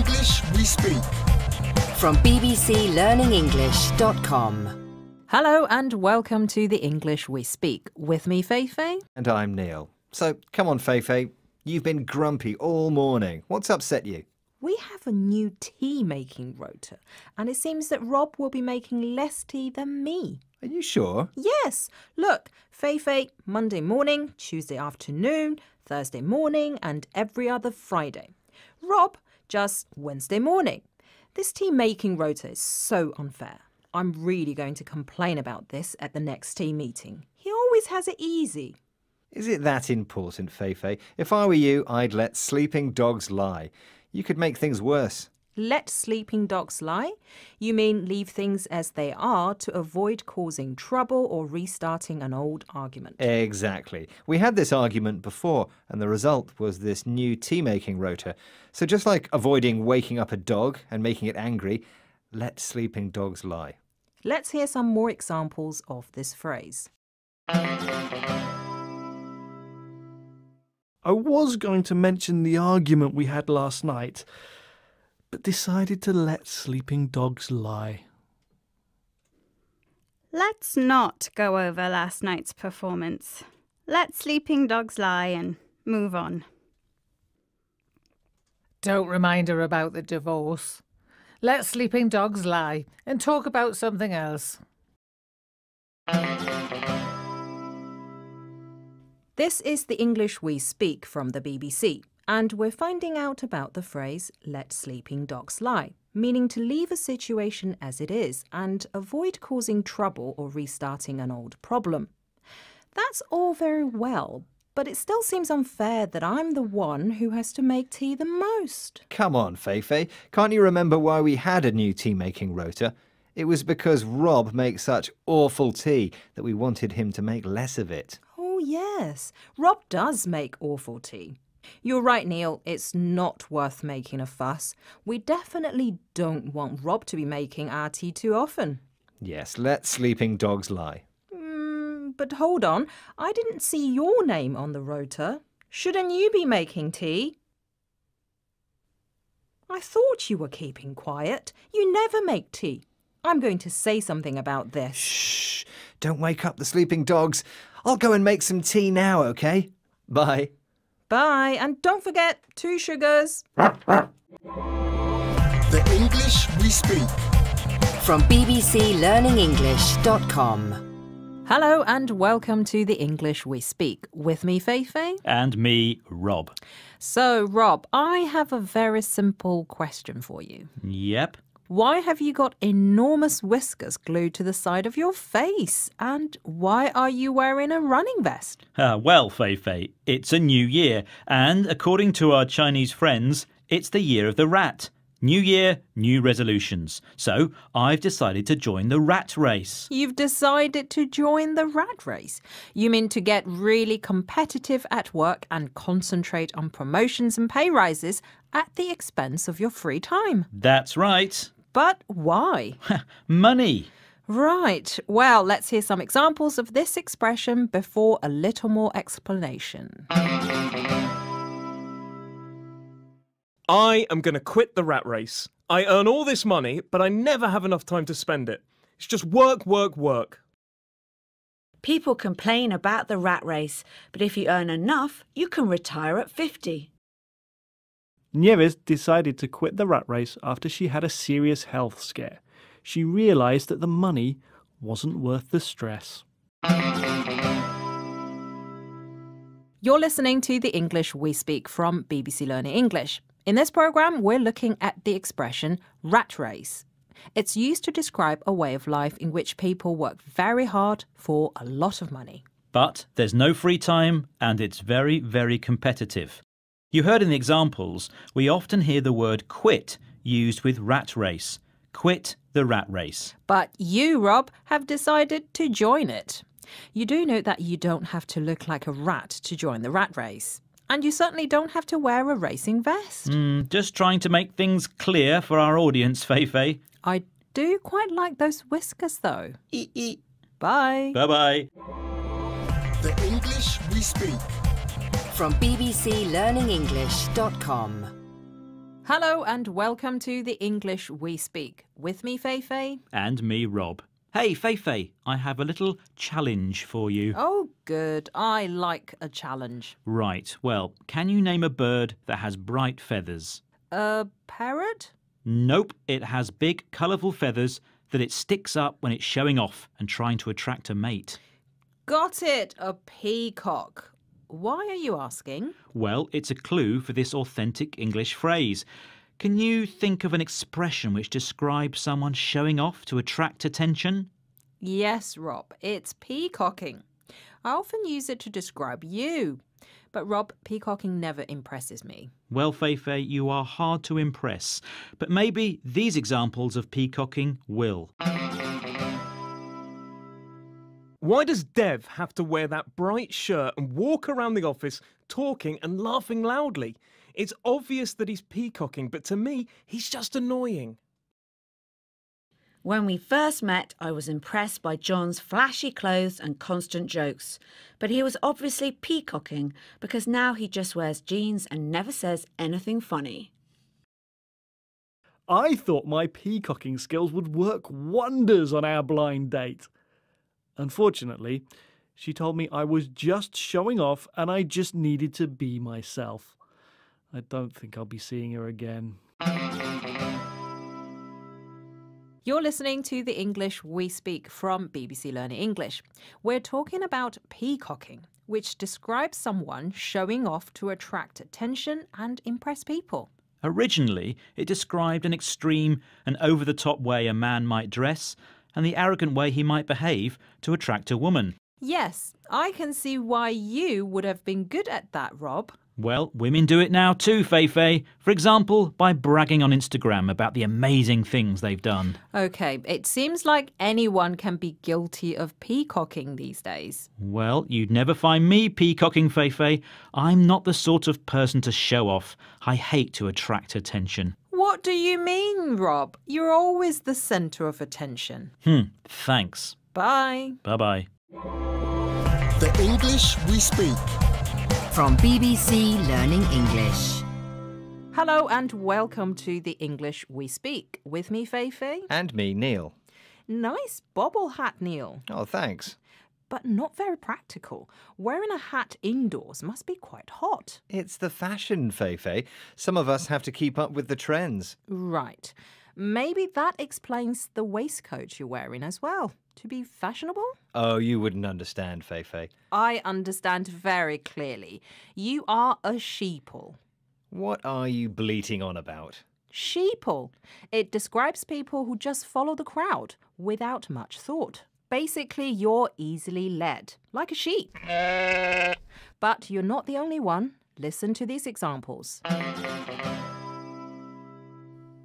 English we speak. From bbclearningenglish.com. Hello and welcome to the English We Speak. With me, Feifei. And I'm Neil. So, come on, Feifei. You've been grumpy all morning. What's upset you? We have a new tea-making rota, and it seems that Rob will be making less tea than me. Are you sure? Yes. Look, Feifei, Monday morning, Tuesday afternoon, Thursday morning, and every other Friday. Rob, just Wednesday morning. This tea-making rota is so unfair. I'm really going to complain about this at the next tea meeting. He always has it easy. Is it that important, Feifei? If I were you, I'd let sleeping dogs lie. You could make things worse. Let sleeping dogs lie? You mean leave things as they are to avoid causing trouble or restarting an old argument? Exactly. We had this argument before, and the result was this new tea-making rota. So just like avoiding waking up a dog and making it angry, let sleeping dogs lie. Let's hear some more examples of this phrase. I was going to mention the argument we had last night, but decided to let sleeping dogs lie. Let's not go over last night's performance. Let sleeping dogs lie and move on. Don't remind her about the divorce. Let sleeping dogs lie and talk about something else. This is the English We Speak from the BBC, and we're finding out about the phrase let sleeping dogs lie, meaning to leave a situation as it is and avoid causing trouble or restarting an old problem. That's all very well, but it still seems unfair that I'm the one who has to make tea the most. Come on, Feifei. Can't you remember why we had a new tea-making rota? It was because Rob makes such awful tea that we wanted him to make less of it. Oh, yes. Rob does make awful tea. You're right, Neil. It's not worth making a fuss. We definitely don't want Rob to be making our tea too often. Yes, let sleeping dogs lie. But hold on. I didn't see your name on the rota. Shouldn't you be making tea? I thought you were keeping quiet. You never make tea. I'm going to say something about this. Shh! Don't wake up the sleeping dogs. I'll go and make some tea now, OK? Bye. Bye, and don't forget 2 sugars. The English we speak. From bbclearningenglish.com. Hello and welcome to the English We Speak. With me, Feifei. And me, Rob. So, Rob, I have a very simple question for you. Yep. Why have you got enormous whiskers glued to the side of your face? And why are you wearing a running vest? Well, Feifei, it's a new year, and according to our Chinese friends, it's the year of the rat. New year, new resolutions. So I've decided to join the rat race. You've decided to join the rat race? You mean to get really competitive at work and concentrate on promotions and pay rises at the expense of your free time? That's right. But why? Money. Right. Well, let's hear some examples of this expression before a little more explanation. I am going to quit the rat race. I earn all this money, but I never have enough time to spend it. It's just work, work, work. People complain about the rat race, but if you earn enough, you can retire at 50. Nieves decided to quit the rat race after she had a serious health scare. She realised that the money wasn't worth the stress. You're listening to the English We Speak from BBC Learning English. In this programme, we're looking at the expression rat race. It's used to describe a way of life in which people work very hard for a lot of money. But there's no free time, and it's very, very competitive. You heard in the examples, we often hear the word quit used with rat race. Quit the rat race. But you, Rob, have decided to join it. You do know that you don't have to look like a rat to join the rat race. And you certainly don't have to wear a racing vest. Just trying to make things clear for our audience, Feifei. I do quite like those whiskers, though. Bye. Bye-bye. The English we speak. From bbclearningenglish.com. Hello and welcome to the English We Speak. With me, Fei-Fei. And me, Rob. Hey, Fei-Fei, I have a little challenge for you. Oh, good. I like a challenge. Right, well, can you name a bird that has bright feathers? A parrot? Nope, it has big, colourful feathers that it sticks up when it's showing off and trying to attract a mate. Got it, a peacock. Why are you asking? Well, it's a clue for this authentic English phrase. Can you think of an expression which describes someone showing off to attract attention? Yes, Rob, it's peacocking. I often use it to describe you. But Rob, peacocking never impresses me. Well, Fei-Fei, you are hard to impress. But maybe these examples of peacocking will. Why does Dev have to wear that bright shirt and walk around the office talking and laughing loudly? It's obvious that he's peacocking, but to me, he's just annoying. When we first met, I was impressed by John's flashy clothes and constant jokes. But he was obviously peacocking because now he just wears jeans and never says anything funny. I thought my peacocking skills would work wonders on our blind date. Unfortunately, she told me I was just showing off and I just needed to be myself. I don't think I'll be seeing her again. You're listening to the English We Speak from BBC Learning English. We're talking about peacocking, which describes someone showing off to attract attention and impress people. Originally, it described an extreme and over-the-top way a man might dress and the arrogant way he might behave to attract a woman. Yes, I can see why you would have been good at that, Rob. Well, women do it now too, Fei-Fei. For example, by bragging on Instagram about the amazing things they've done. OK, it seems like anyone can be guilty of peacocking these days. Well, you'd never find me peacocking, Fei-Fei. I'm not the sort of person to show off. I hate to attract attention. What do you mean, Rob? You're always the centre of attention. Thanks. Bye. Bye-bye. The English We Speak. From BBC Learning English. Hello and welcome to the English We Speak. With me, Fei-Fei. And me, Neil. Nice bobble hat, Neil. Oh, thanks. But not very practical. Wearing a hat indoors must be quite hot. It's the fashion, Fei-Fei. Some of us have to keep up with the trends. Right. Maybe that explains the waistcoat you're wearing as well. To be fashionable? Oh, you wouldn't understand, Fei-Fei. I understand very clearly. You are a sheeple. What are you bleating on about? Sheeple. It describes people who just follow the crowd without much thought. Basically, you're easily led, like a sheep. But you're not the only one. Listen to these examples.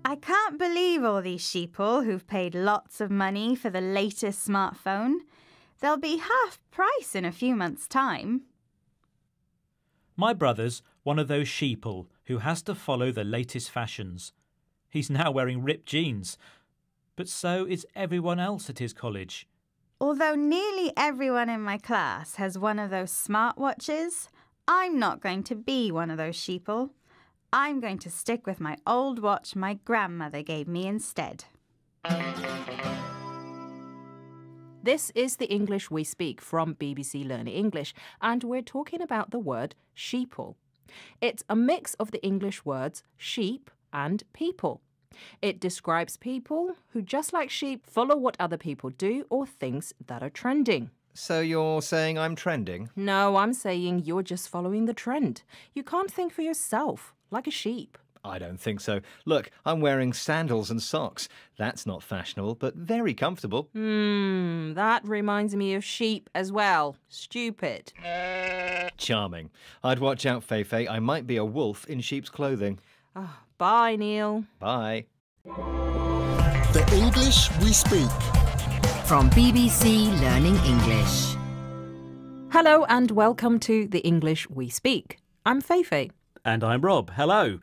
I can't believe all these sheeple who've paid lots of money for the latest smartphone. They'll be half price in a few months' time. My brother's one of those sheeple who has to follow the latest fashions. He's now wearing ripped jeans. But so is everyone else at his college. Although nearly everyone in my class has one of those smartwatches, I'm not going to be one of those sheeple. I'm going to stick with my old watch my grandmother gave me instead. This is the English We Speak from BBC Learning English, and we're talking about the word sheeple. It's a mix of the English words sheep and people. It describes people who, just like sheep, follow what other people do or things that are trending. So you're saying I'm trending? No, I'm saying you're just following the trend. You can't think for yourself, like a sheep. I don't think so. Look, I'm wearing sandals and socks. That's not fashionable, but very comfortable. That reminds me of sheep as well. Stupid. Charming. I'd watch out, Fei-Fei. I might be a wolf in sheep's clothing. Bye, Neil. Bye. The English We Speak. From BBC Learning English. Hello and welcome to the English We Speak. I'm Fei-Fei. And I'm Rob. Hello.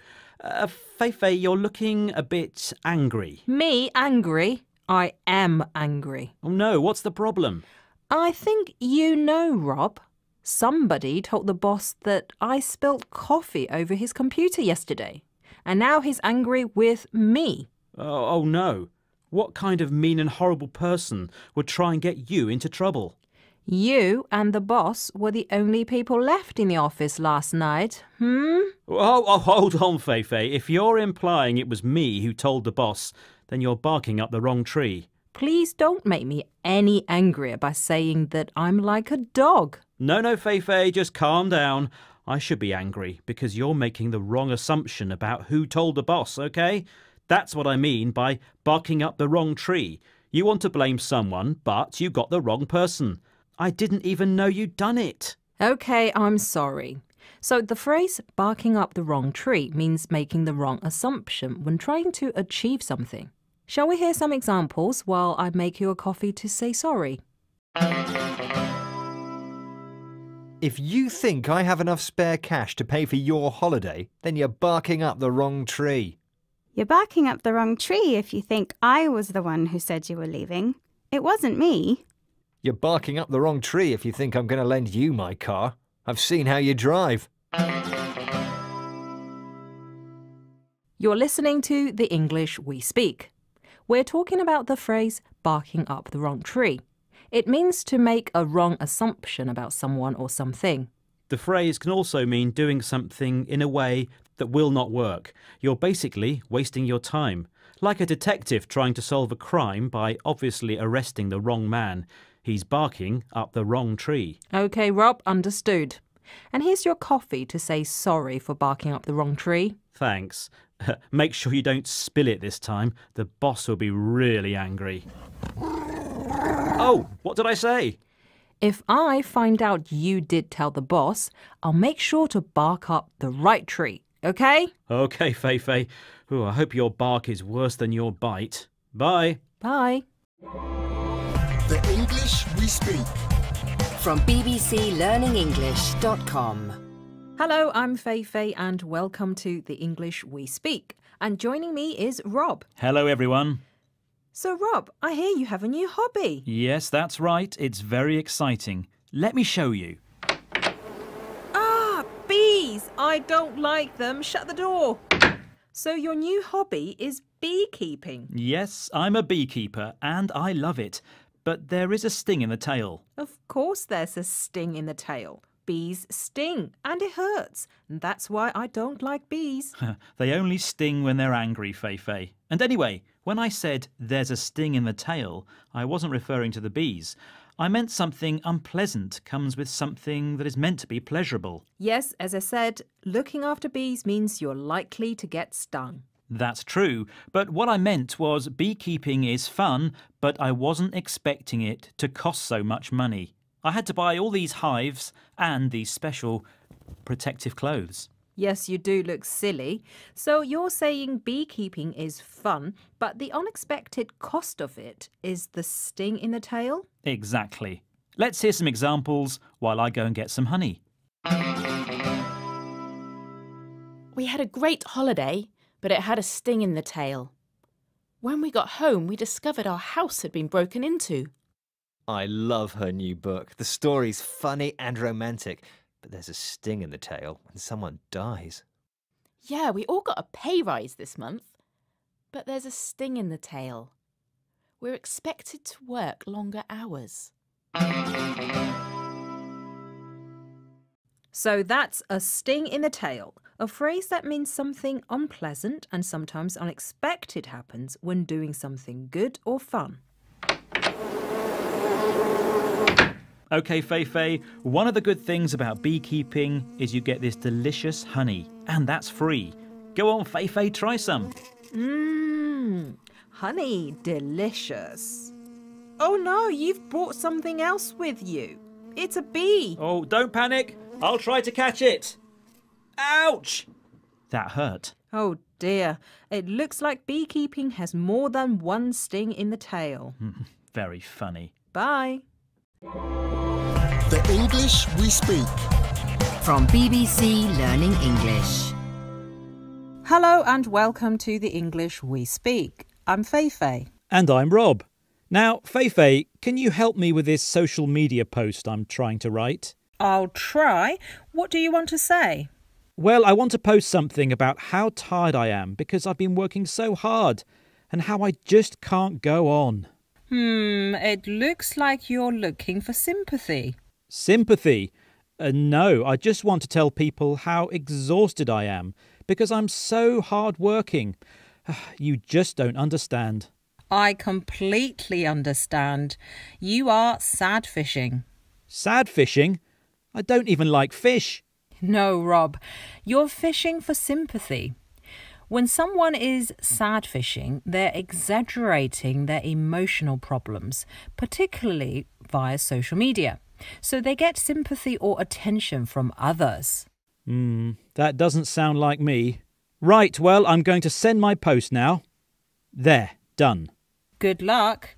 Fei-Fei, you're looking a bit angry. Me angry? I am angry. Oh no, what's the problem? I think you know, Rob. Somebody told the boss that I spilt coffee over his computer yesterday. and now he's angry with me. Oh no. What kind of mean and horrible person would try and get you into trouble? You and the boss were the only people left in the office last night. Oh, hold on, Feifei. If you're implying it was me who told the boss, then you're barking up the wrong tree. Please don't make me any angrier by saying that I'm like a dog. No, Feifei, just calm down. I should be angry because you're making the wrong assumption about who told the boss, okay? That's what I mean by barking up the wrong tree. You want to blame someone, but you got the wrong person. I didn't even know you'd done it. Okay, I'm sorry. So the phrase barking up the wrong tree means making the wrong assumption when trying to achieve something. Shall we hear some examples while I make you a coffee to say sorry? If you think I have enough spare cash to pay for your holiday, then you're barking up the wrong tree. You're barking up the wrong tree if you think I was the one who said you were leaving. It wasn't me. You're barking up the wrong tree if you think I'm going to lend you my car. I've seen how you drive. You're listening to The English We Speak. We're talking about the phrase barking up the wrong tree. It means to make a wrong assumption about someone or something. The phrase can also mean doing something in a way that will not work. You're basically wasting your time. Like a detective trying to solve a crime by obviously arresting the wrong man. He's barking up the wrong tree. OK, Rob, understood. And here's your coffee to say sorry for barking up the wrong tree. Thanks. Make sure you don't spill it this time. The boss will be really angry. Oh, what did I say? If I find out you did tell the boss, I'll make sure to bark up the right tree, OK? OK, Feifei. Ooh, I hope your bark is worse than your bite. Bye. Bye. The English We Speak. From bbclearningenglish.com. Hello, I'm Feifei and welcome to The English We Speak. And joining me is Rob. Hello, everyone. So, Rob, I hear you have a new hobby. Yes, that's right. It's very exciting. Let me show you. Ah, bees! I don't like them. Shut the door. So your new hobby is beekeeping? Yes, I'm a beekeeper and I love it. But there is a sting in the tail. Of course there's a sting in the tail. Bees sting and it hurts. And that's why I don't like bees. They only sting when they're angry, Feifei. And anyway, when I said there's a sting in the tail, I wasn't referring to the bees. I meant something unpleasant comes with something that is meant to be pleasurable. Yes, as I said, looking after bees means you're likely to get stung. That's true, but what I meant was beekeeping is fun, but I wasn't expecting it to cost so much money. I had to buy all these hives and these special protective clothes. Yes, you do look silly. So you're saying beekeeping is fun, but the unexpected cost of it is the sting in the tail? Exactly. Let's hear some examples while I go and get some honey. We had a great holiday, but it had a sting in the tail. When we got home, we discovered our house had been broken into. I love her new book. The story's funny and romantic, but there's a sting in the tail when someone dies. Yeah, we all got a pay rise this month, but there's a sting in the tail. We're expected to work longer hours. So that's a sting in the tail, a phrase that means something unpleasant and sometimes unexpected happens when doing something good or fun. OK, Feifei, one of the good things about beekeeping is you get this delicious honey, and that's free. Go on, Feifei, try some. Honey, delicious. Oh no, you've brought something else with you. It's a bee. Oh, don't panic. I'll try to catch it. Ouch! That hurt. Oh dear, it looks like beekeeping has more than one sting in the tail. Very funny. Bye. The English We Speak. From BBC Learning English. Hello and welcome to The English We Speak. I'm Feifei. And I'm Rob. Now, Feifei, can you help me with this social media post I'm trying to write? I'll try. What do you want to say? Well, I want to post something about how tired I am because I've been working so hard and how I just can't go on. It looks like you're looking for sympathy. Sympathy? No, I just want to tell people how exhausted I am because I'm so hard working. You just don't understand. I completely understand. You are sad fishing. Sad fishing? I don't even like fish. No, Rob, you're fishing for sympathy. When someone is sad fishing, they're exaggerating their emotional problems, particularly via social media. So they get sympathy or attention from others. That doesn't sound like me. Right, well, I'm going to send my post now. There, done. Good luck.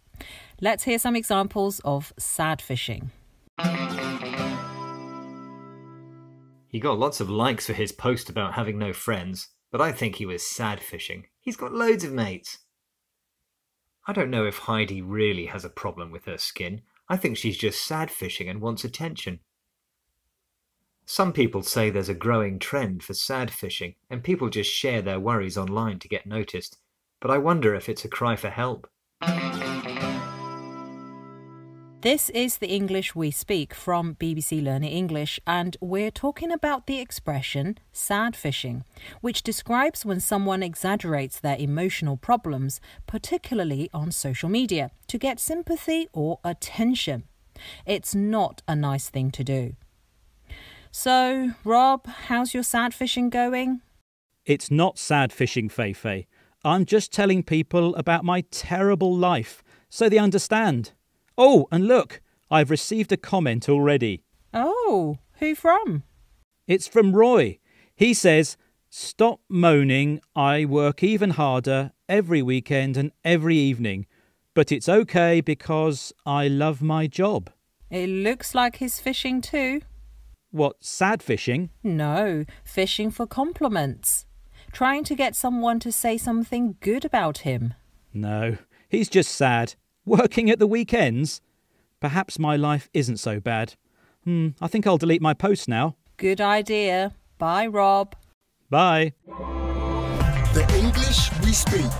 Let's hear some examples of sad fishing. He got lots of likes for his post about having no friends, but I think he was sad fishing. He's got loads of mates. I don't know if Heidi really has a problem with her skin. I think she's just sad fishing and wants attention. Some people say there's a growing trend for sad fishing and people just share their worries online to get noticed, but I wonder if it's a cry for help. This is the English we speak from BBC Learning English, and we're talking about the expression sad fishing, which describes when someone exaggerates their emotional problems, particularly on social media, to get sympathy or attention. It's not a nice thing to do. So, Rob, how's your sad fishing going? It's not sad fishing, Feifei. I'm just telling people about my terrible life, so they understand. Oh, and look, I've received a comment already. Oh, who from? It's from Roy. He says, "Stop moaning, I work even harder every weekend and every evening, but it's okay because I love my job." It looks like he's fishing too. What, sad fishing? No, fishing for compliments. Trying to get someone to say something good about him. No, he's just sad. Working at the weekends? Perhaps my life isn't so bad. I think I'll delete my post now. Good idea. Bye, Rob. Bye. The English we speak.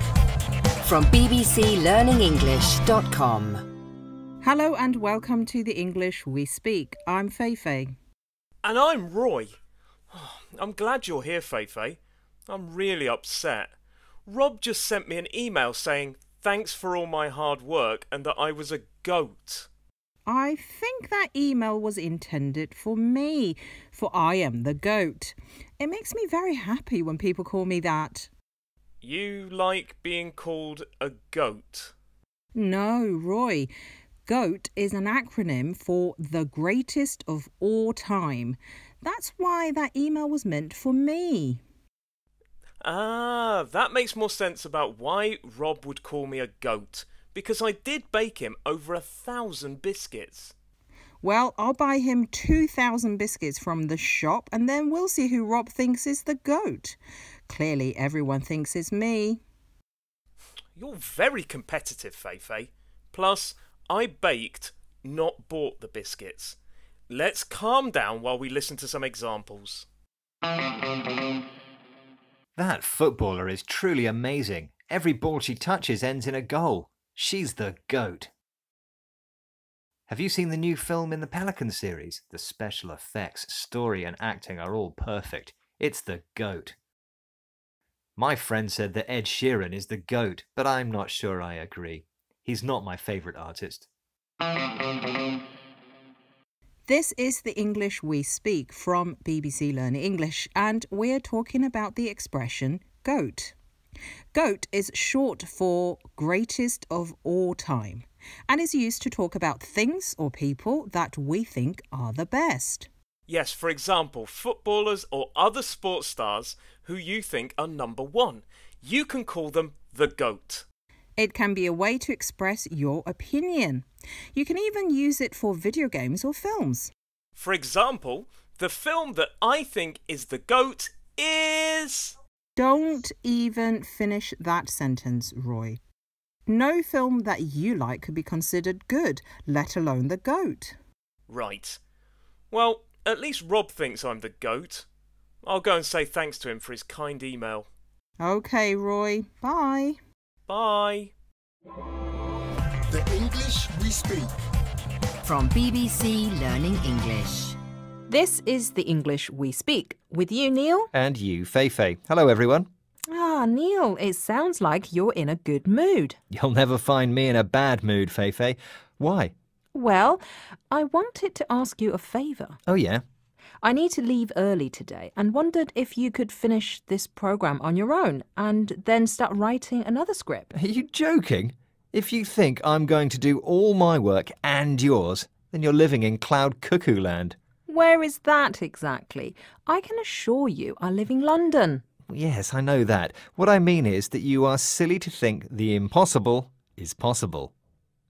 From bbclearningenglish.com. Hello and welcome to the English we speak. I'm Feifei. And I'm Roy. I'm glad you're here, Feifei. I'm really upset. Rob just sent me an email saying thanks for all my hard work and that I was a goat. I think that email was intended for me, for I am the goat. It makes me very happy when people call me that. You like being called a goat? No, Roy. GOAT is an acronym for the greatest of all time. That's why that email was meant for me. Ah, that makes more sense about why Rob would call me a goat. Because I did bake him over 1,000 biscuits. Well, I'll buy him 2,000 biscuits from the shop and then we'll see who Rob thinks is the goat. Clearly, everyone thinks it's me. You're very competitive, Feifei. Plus, I baked, not bought the biscuits. Let's calm down while we listen to some examples. That footballer is truly amazing. Every ball she touches ends in a goal. She's the GOAT. Have you seen the new film in the Pelican series? The special effects, story and acting are all perfect. It's the GOAT. My friend said that Ed Sheeran is the GOAT, but I'm not sure I agree. He's not my favourite artist. This is the English we speak from BBC Learning English, and we're talking about the expression GOAT. GOAT is short for greatest of all time and is used to talk about things or people that we think are the best. Yes, for example, footballers or other sports stars who you think are number one. You can call them the GOAT. It can be a way to express your opinion. You can even use it for video games or films. For example, the film that I think is the GOAT is... Don't even finish that sentence, Roy. No film that you like could be considered good, let alone the GOAT. Right. Well, at least Rob thinks I'm the GOAT. I'll go and say thanks to him for his kind email. OK, Roy. Bye. Bye. The English we speak. From BBC Learning English. This is the English we speak. With you, Neil. And you, Feifei. Hello, everyone. Ah, Neil, it sounds like you're in a good mood. You'll never find me in a bad mood, Feifei. Why? Well, I wanted to ask you a favour. Oh, yeah? I need to leave early today and wondered if you could finish this programme on your own and then start writing another script. Are you joking? If you think I'm going to do all my work and yours, then you're living in cloud cuckoo land. Where is that exactly? I can assure you I live in London. Yes, I know that. What I mean is that you are silly to think the impossible is possible.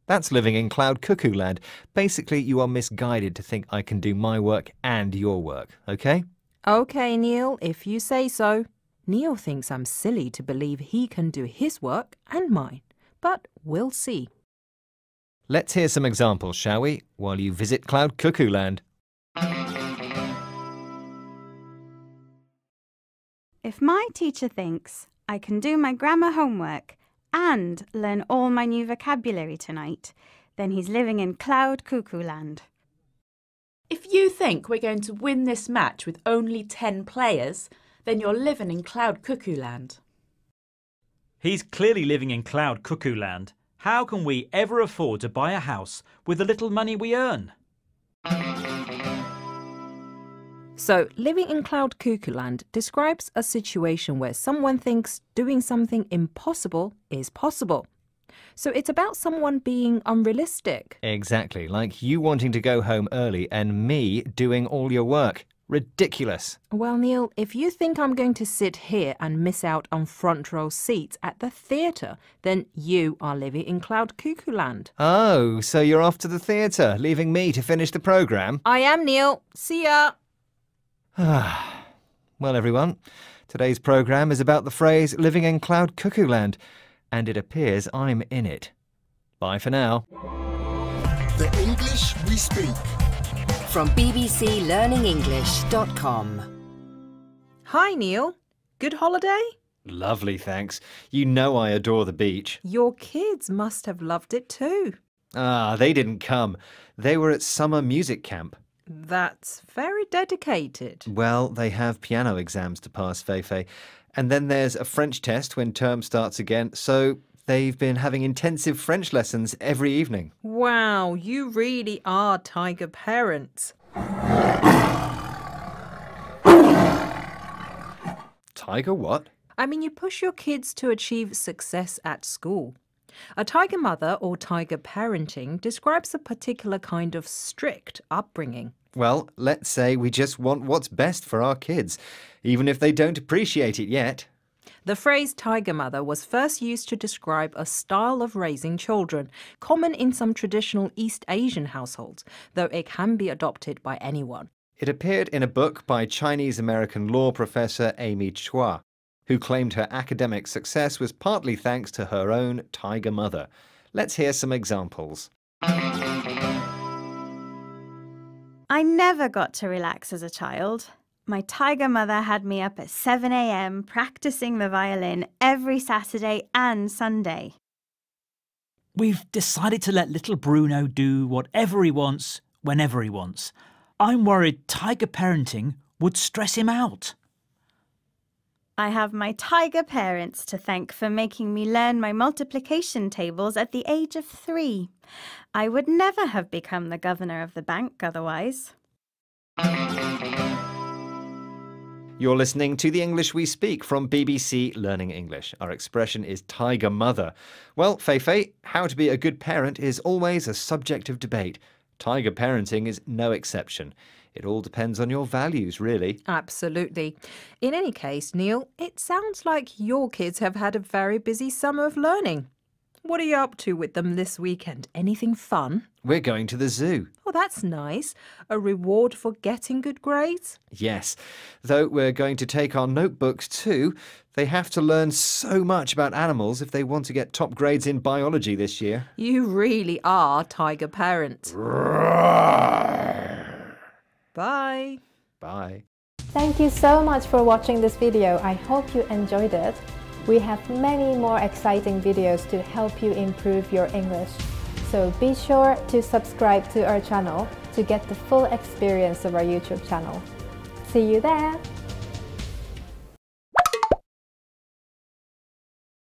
That's living in cloud cuckoo land. Basically, you are misguided to think I can do my work and your work, OK? OK, Neil, if you say so. Neil thinks I'm silly to believe he can do his work and mine, but we'll see. Let's hear some examples, shall we, while you visit cloud cuckoo land. If my teacher thinks I can do my grammar homework and learn all my new vocabulary tonight, then he's living in cloud cuckoo land. If you think we're going to win this match with only 10 players, then you're living in cloud cuckoo land. He's clearly living in cloud cuckoo land. How can we ever afford to buy a house with the little money we earn? So, living in cloud cuckoo land describes a situation where someone thinks doing something impossible is possible. So it's about someone being unrealistic. Exactly, like you wanting to go home early and me doing all your work. Ridiculous. Well, Neil, if you think I'm going to sit here and miss out on front row seats at the theatre, then you are living in cloud cuckoo land. Oh, so you're off to the theatre, leaving me to finish the programme? I am, Neil. See ya. Well, everyone, today's programme is about the phrase living in cloud cuckoo land, and it appears I'm in it. Bye for now. The English we speak. From bbclearningenglish.com. Hi, Neil. Good holiday? Lovely, thanks. You know I adore the beach. Your kids must have loved it too. Ah, they didn't come. They were at summer music camp. That's very dedicated. Well, they have piano exams to pass, Feifei. And then there's a French test when term starts again, so they've been having intensive French lessons every evening. Wow, you really are tiger parents. Tiger what? I mean, you push your kids to achieve success at school. A tiger mother or tiger parenting describes a particular kind of strict upbringing. Well, let's say we just want what's best for our kids, even if they don't appreciate it yet. The phrase tiger mother was first used to describe a style of raising children, common in some traditional East Asian households, though it can be adopted by anyone. It appeared in a book by Chinese-American law professor Amy Chua, who claimed her academic success was partly thanks to her own tiger mother. Let's hear some examples. I never got to relax as a child. My tiger mother had me up at 7 a.m. practicing the violin every Saturday and Sunday. We've decided to let little Bruno do whatever he wants, whenever he wants. I'm worried tiger parenting would stress him out. I have my tiger parents to thank for making me learn my multiplication tables at the age of 3. I would never have become the governor of the bank otherwise. You're listening to The English We Speak from BBC Learning English. Our expression is tiger mother. Well, Feifei, how to be a good parent is always a subject of debate. Tiger parenting is no exception. It all depends on your values, really. Absolutely. In any case, Neil, it sounds like your kids have had a very busy summer of learning. What are you up to with them this weekend? Anything fun? We're going to the zoo. Oh, that's nice. A reward for getting good grades? Yes, though we're going to take our notebooks too. They have to learn so much about animals if they want to get top grades in biology this year. You really are tiger parents. Bye. Bye. Thank you so much for watching this video. I hope you enjoyed it. We have many more exciting videos to help you improve your English. So be sure to subscribe to our channel to get the full experience of our YouTube channel. See you there!